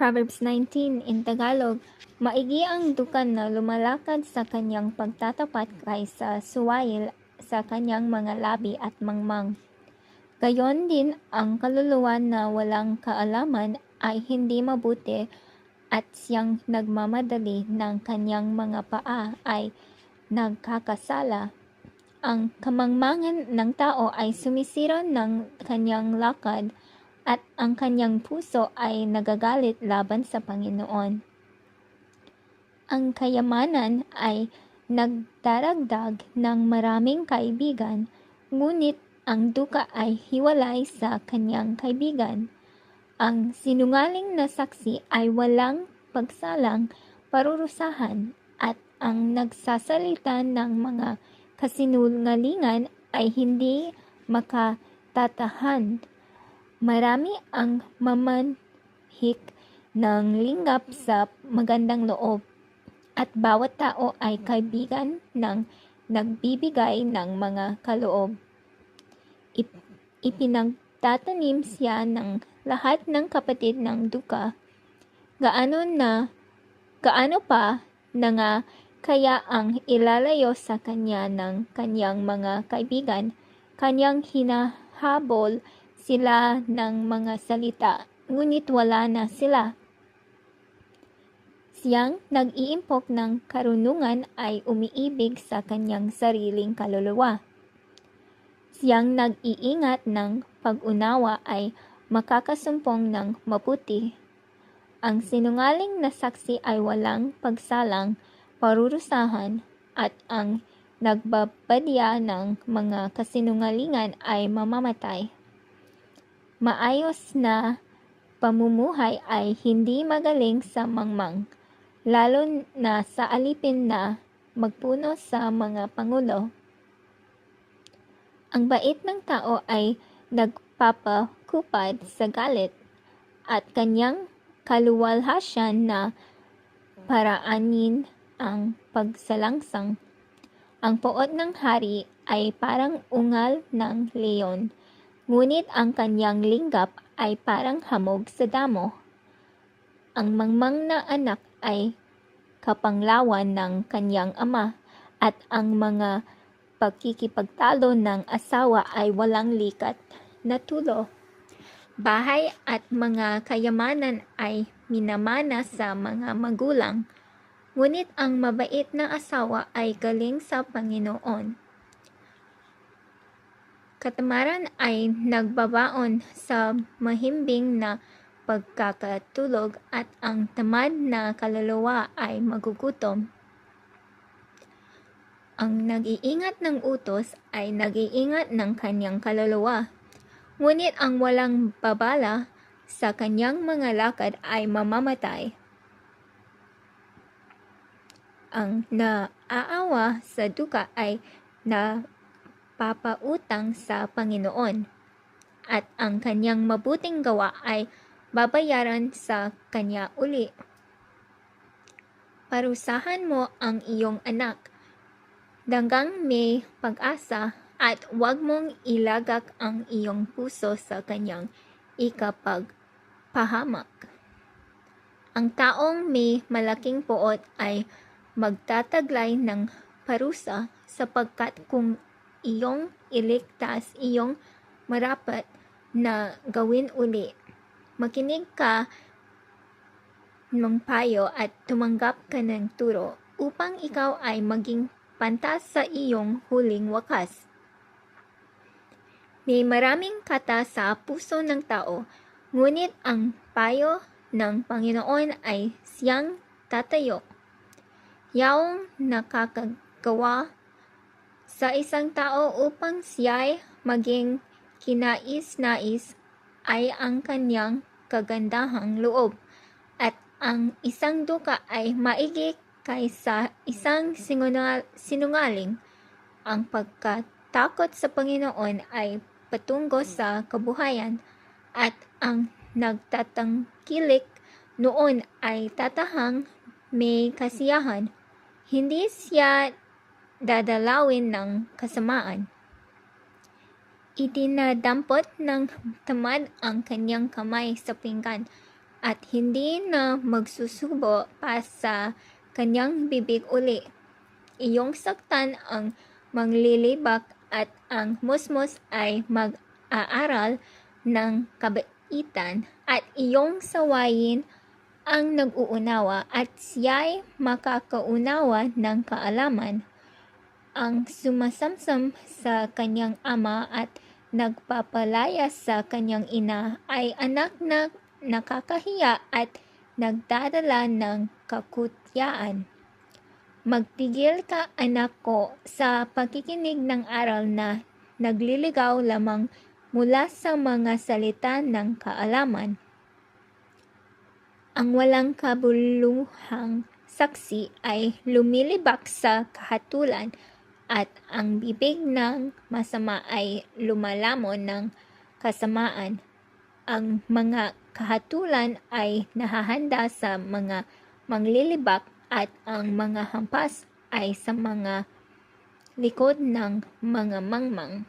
Proverbs 19 in Tagalog, maigi ang dukan na lumalakad sa kanyang pagtatapat kaysa suwail sa kanyang mga labi at mangmang. Gayon din ang kaluluwa na walang kaalaman ay hindi mabuti at siyang nagmamadali ng kanyang mga paa ay nagkakasala. Ang kamangmangan ng tao ay sumisira ng kanyang lakad at ang kanyang puso ay nagagalit laban sa Panginoon. Ang kayamanan ay nagdaragdag ng maraming kaibigan, ngunit ang duka ay hiwalay sa kanyang kaibigan. Ang sinungaling na saksi ay walang pagsalang parurusahan at ang nagsasalita ng mga kasinungalingan ay hindi makatatahan. Marami ang mamanhik ng linggap sa magandang loob at bawat tao ay kaibigan ng nagbibigay ng mga kaloob. Ipinagtatanim siya ng lahat ng kapatid ng duka. Gaano pa na nga kaya ang ilalayo sa kanya ng kanyang mga kaibigan, kanyang hinahabol sila ng mga salita, ngunit wala na sila. Siyang nag-iimpok ng karunungan ay umiibig sa kanyang sariling kaluluwa. Siyang nag-iingat ng pag-unawa ay makakasumpong ng mabuti. Ang sinungaling na saksi ay walang pagsalang parurusahan at ang nagbabadya ng mga kasinungalingan ay mamamatay. Maayos na pamumuhay ay hindi magaling sa mangmang, lalo na sa alipin na magpuno sa mga pangulo. Ang bait ng tao ay nagpapakupad sa galit at kanyang kaluwalhasyan na paraanin ang pagsalangsang. Ang puot ng hari ay parang ungal ng leon, ngunit ang kanyang linggap ay parang hamog sa damo. Ang mangmang na anak ay kapanglawan ng kanyang ama, at ang mga pagkikipagtalo ng asawa ay walang likat na tulo. Bahay at mga kayamanan ay minamana sa mga magulang, ngunit ang mabait na asawa ay galing sa Panginoon. Katamaran ay nagbabaon sa mahimbing na pagkakatulog at ang tamad na kaluluwa ay magugutom. Ang nag-iingat ng utos ay nag-iingat ng kanyang kaluluwa, ngunit ang walang babala sa kanyang mga lakad ay mamamatay. Ang naaawa sa duka ay napapautang sa Panginoon, at ang kanyang mabuting gawa ay babayaran sa kanya uli. Parusahan mo ang iyong anak hanggang may pag-asa, at huwag mong ilagak ang iyong puso sa kanyang ikapagpahamak. Ang taong may malaking puot ay magtataglay ng parusa, sapagkat kung iyong iligtas, iyong marapat na gawin uli. Makinig ka ng payo at tumanggap ka ng turo, upang ikaw ay maging pantas sa iyong huling wakas. May maraming kata sa puso ng tao, ngunit ang payo ng Panginoon ay siyang tatayo. Yaong nakakagawa sa isang tao upang siya'y maging kinais-nais ay ang kanyang kagandahang loob, at ang isang duka ay maigi kaysa isang sinungaling. Ang pagkatakot sa Panginoon ay patungo sa kabuhayan, at ang nagtatangkilik noon ay tatahang may kasiyahan. Hindi siya dadalawin ng kasamaan. Itinadampot ng tamad ang kanyang kamay sa pinggan, at hindi na magsusubo pa sa kanyang bibig uli. Iyong saktan ang manglilibak at ang musmos ay mag-aaral ng kabaitan at iyong sawayin ang nag-uunawa at siya'y makakaunawa ng kaalaman. Ang sumasamsam sa kanyang ama at nagpapalaya sa kanyang ina ay anak na nakakahiya at nagdadala ng kakutyaan. Magtigil ka, anak ko, sa pakikinig ng aral na nagliligaw lamang mula sa mga salita ng kaalaman. Ang walang kabuluhang saksi ay lumilibak sa kahatulan at ang bibig ng masama ay lumalamon ng kasamaan. Ang mga kahatulan ay nahahanda sa mga manglilibak at ang mga hampas ay sa mga likod ng mga mangmang.